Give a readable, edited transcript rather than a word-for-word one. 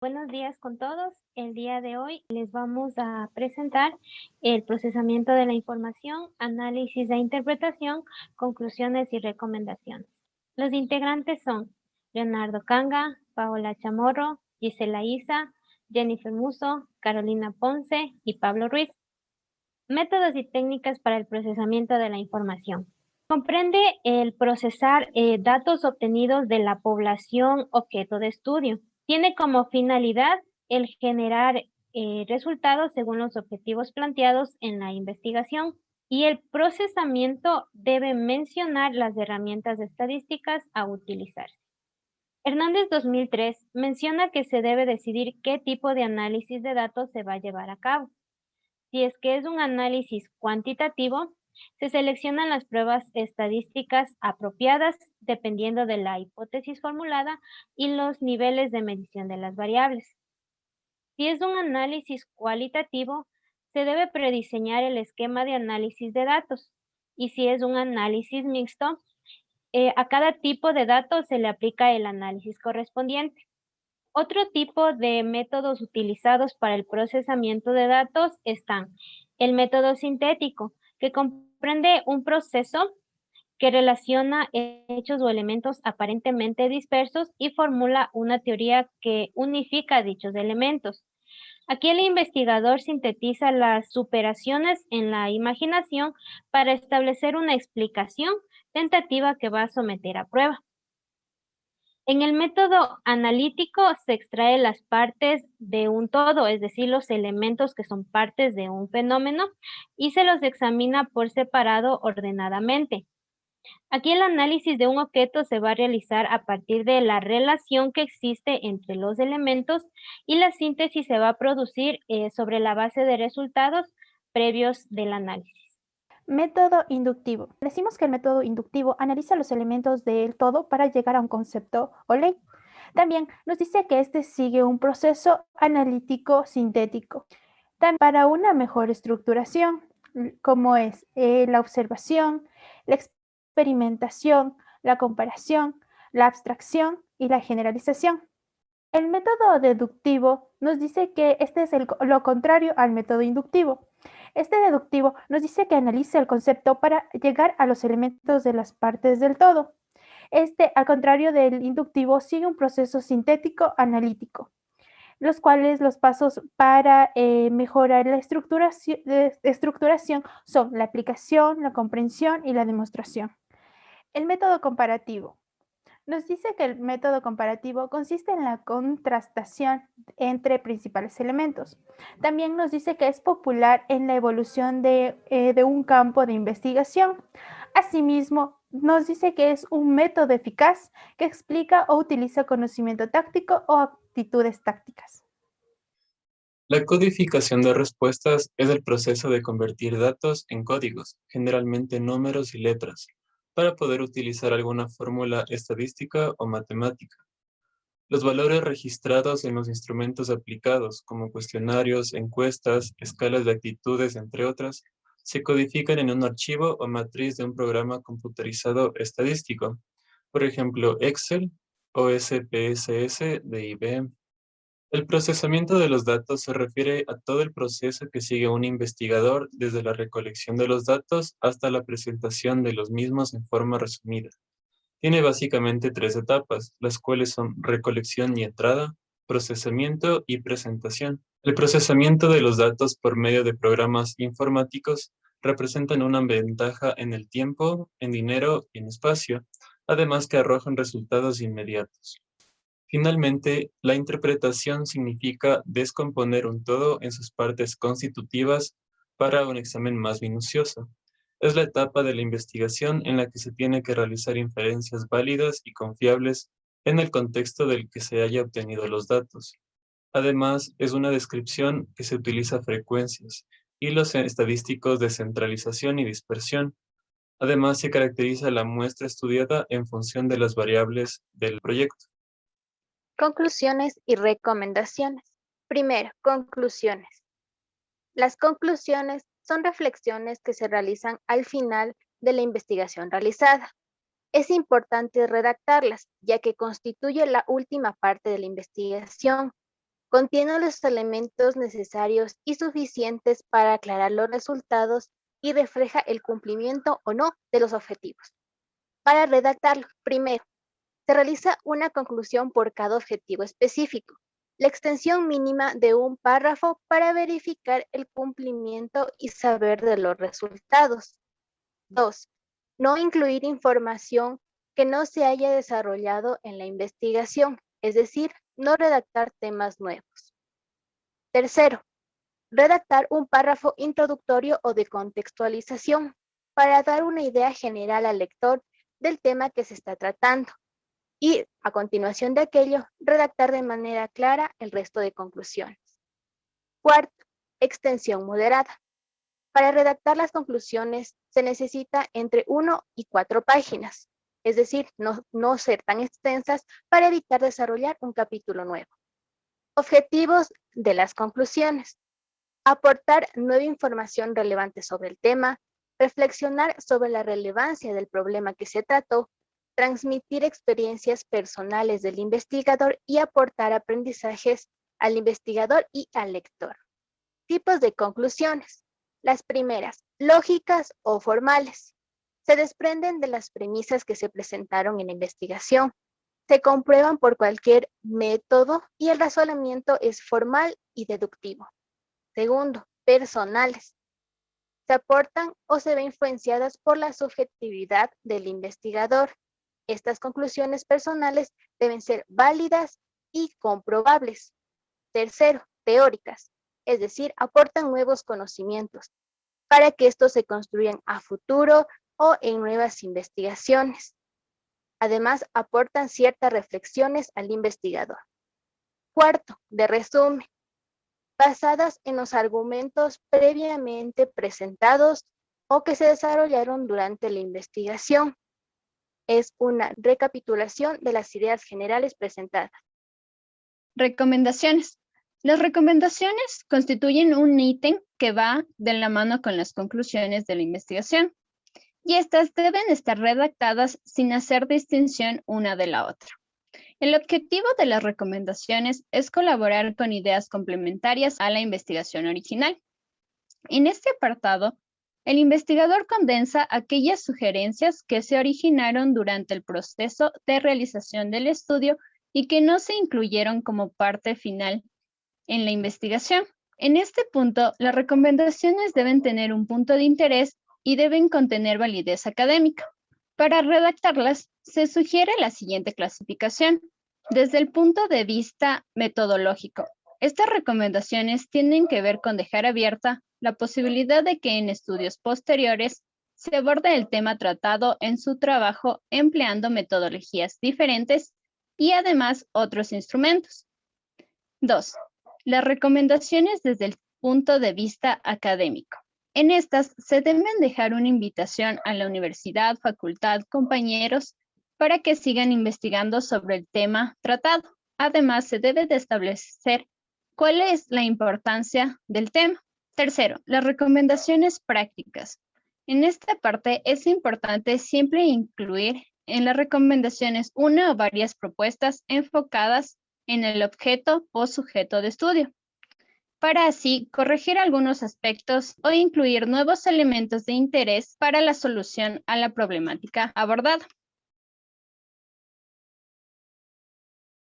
Buenos días con todos. El día de hoy les vamos a presentar el procesamiento de la información, análisis e interpretación, conclusiones y recomendaciones. Los integrantes son Leonardo Canga, Paola Chamorro, Gisela Isa, Jennifer Musso, Carolina Ponce y Pablo Ruiz. Métodos y técnicas para el procesamiento de la información. Comprende el procesar datos obtenidos de la población objeto de estudio. Tiene como finalidad el generar resultados según los objetivos planteados en la investigación. Y el procesamiento debe mencionar las herramientas estadísticas a utilizar. Hernández 2003 menciona que se debe decidir qué tipo de análisis de datos se va a llevar a cabo. Si es que es un análisis cuantitativo, se seleccionan las pruebas estadísticas apropiadas dependiendo de la hipótesis formulada y los niveles de medición de las variables. Si es un análisis cualitativo, se debe prediseñar el esquema de análisis de datos. Y si es un análisis mixto, a cada tipo de datos se le aplica el análisis correspondiente. Otro tipo de métodos utilizados para el procesamiento de datos están el método sintético, que comprende un proceso que relaciona hechos o elementos aparentemente dispersos y formula una teoría que unifica dichos elementos. Aquí el investigador sintetiza las superaciones en la imaginación para establecer una explicación tentativa que va a someter a prueba. En el método analítico se extrae las partes de un todo, es decir, los elementos que son partes de un fenómeno, y se los examina por separado ordenadamente. Aquí el análisis de un objeto se va a realizar a partir de la relación que existe entre los elementos y la síntesis se va a producir sobre la base de resultados previos del análisis. Método inductivo. Decimos que el método inductivo analiza los elementos del todo para llegar a un concepto o ley. También nos dice que este sigue un proceso analítico sintético. También para una mejor estructuración, como es la observación, la experimentación, la comparación, la abstracción y la generalización. El método deductivo nos dice que este es lo contrario al método inductivo. Este deductivo nos dice que analiza el concepto para llegar a los elementos de las partes del todo. Este, al contrario del inductivo, sigue un proceso sintético analítico, los cuales los pasos para mejorar la estructuración son la aplicación, la comprensión y la demostración. El método comparativo. Nos dice que el método comparativo consiste en la contrastación entre principales elementos. También nos dice que es popular en la evolución de un campo de investigación. Asimismo, nos dice que es un método eficaz que explica o utiliza conocimiento táctico o actitudes tácticas. La codificación de respuestas es el proceso de convertir datos en códigos, generalmente números y letras, para poder utilizar alguna fórmula estadística o matemática. Los valores registrados en los instrumentos aplicados, como cuestionarios, encuestas, escalas de actitudes, entre otras, se codifican en un archivo o matriz de un programa computarizado estadístico, por ejemplo, Excel o SPSS de IBM. El procesamiento de los datos se refiere a todo el proceso que sigue un investigador desde la recolección de los datos hasta la presentación de los mismos en forma resumida. Tiene básicamente tres etapas, las cuales son recolección y entrada, procesamiento y presentación. El procesamiento de los datos por medio de programas informáticos representan una ventaja en el tiempo, en dinero y en espacio, además que arrojan resultados inmediatos. Finalmente, la interpretación significa descomponer un todo en sus partes constitutivas para un examen más minucioso. Es la etapa de la investigación en la que se tiene que realizar inferencias válidas y confiables en el contexto del que se haya obtenido los datos. Además, es una descripción que se utiliza frecuencias, hilos estadísticos de centralización y dispersión. Además, se caracteriza la muestra estudiada en función de las variables del proyecto. Conclusiones y recomendaciones. Primero, conclusiones. Las conclusiones son reflexiones que se realizan al final de la investigación realizada. Es importante redactarlas, ya que constituye la última parte de la investigación. Contiene los elementos necesarios y suficientes para aclarar los resultados y refleja el cumplimiento o no de los objetivos. Para redactarlo, primero, se realiza una conclusión por cada objetivo específico, la extensión mínima de un párrafo para verificar el cumplimiento y saber de los resultados. 2. No incluir información que no se haya desarrollado en la investigación, es decir, no redactar temas nuevos. Tercero, redactar un párrafo introductorio o de contextualización para dar una idea general al lector del tema que se está tratando y, a continuación de aquello, redactar de manera clara el resto de conclusiones. Cuarto, extensión moderada. Para redactar las conclusiones se necesita entre 1 y 4 páginas, es decir, no ser tan extensas para evitar desarrollar un capítulo nuevo. Objetivos de las conclusiones. Aportar nueva información relevante sobre el tema, reflexionar sobre la relevancia del problema que se trató, transmitir experiencias personales del investigador y aportar aprendizajes al investigador y al lector. Tipos de conclusiones. Las primeras, lógicas o formales. Se desprenden de las premisas que se presentaron en la investigación. Se comprueban por cualquier método y el razonamiento es formal y deductivo. Segundo, personales. Se aportan o se ven influenciadas por la subjetividad del investigador. Estas conclusiones personales deben ser válidas y comprobables. Tercero, teóricas, es decir, aportan nuevos conocimientos para que estos se construyan a futuro o en nuevas investigaciones. Además, aportan ciertas reflexiones al investigador. Cuarto, de resumen, basadas en los argumentos previamente presentados o que se desarrollaron durante la investigación. Es una recapitulación de las ideas generales presentadas. Recomendaciones. Las recomendaciones constituyen un ítem que va de la mano con las conclusiones de la investigación y estas deben estar redactadas sin hacer distinción una de la otra. El objetivo de las recomendaciones es colaborar con ideas complementarias a la investigación original. En este apartado, el investigador condensa aquellas sugerencias que se originaron durante el proceso de realización del estudio y que no se incluyeron como parte final en la investigación. En este punto, las recomendaciones deben tener un punto de interés y deben contener validez académica. Para redactarlas, se sugiere la siguiente clasificación. Desde el punto de vista metodológico, estas recomendaciones tienen que ver con dejar abierta la posibilidad de que en estudios posteriores se aborde el tema tratado en su trabajo empleando metodologías diferentes y además otros instrumentos. 2. Las recomendaciones desde el punto de vista académico. En estas se deben dejar una invitación a la universidad, facultad, compañeros, para que sigan investigando sobre el tema tratado. Además, se debe de establecer cuál es la importancia del tema. Tercero, las recomendaciones prácticas. En esta parte es importante siempre incluir en las recomendaciones una o varias propuestas enfocadas en el objeto o sujeto de estudio, para así corregir algunos aspectos o incluir nuevos elementos de interés para la solución a la problemática abordada.